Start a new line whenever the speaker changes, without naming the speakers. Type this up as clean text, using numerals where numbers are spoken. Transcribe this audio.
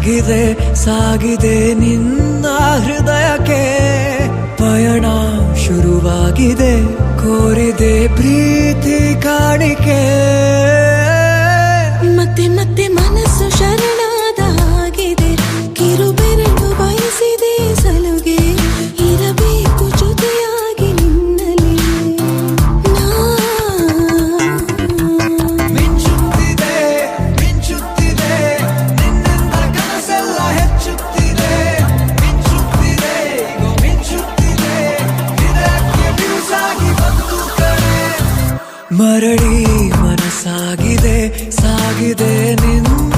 ಸಾಗಿದೆ ಸಾಗಿದೆ ನಿನ್ನ ಹೃದಯಕ್ಕೆ ಪಯಣ ಶುರುವಾಗಿದೆ ಕೋರಿದೆ ಪ್ರೀತಿ ಕಾಣಿಕೆ
ಮತ್ತೆ ಮತ್ತೆ ಮನಸ್ಸು ಶರಣಾದ ಹಾಗಿದೆ ಕಿರುಬೆರಳು ಬಯಸಿದೆ ಸಲುಗೆ ಇರಬೇಕು ಜೊತೆಯಾಗಿ ನಿನ್ನಲ್ಲಿ
ಮಿಂಚುತ್ತಿದೆ ಮಿಂಚುತ್ತಿದೆ ನಿನ್ನಿಂದ ಕನಸೆಲ್ಲ ಹೆಚ್ಚುತ್ತಿದೆ ಮಿಂಚುತ್ತಿದೆ ಮಿಂಚುತ್ತಿದೆ ಇದಕ್ಕೆ ಬಿರುಸಾಗಿ ಬಂತು ಕಣೆ ಮರಳಿ ಮನಸ್ಸಾಗಿದೆ ಸಾಗಿದೆ ನಿನ್ನ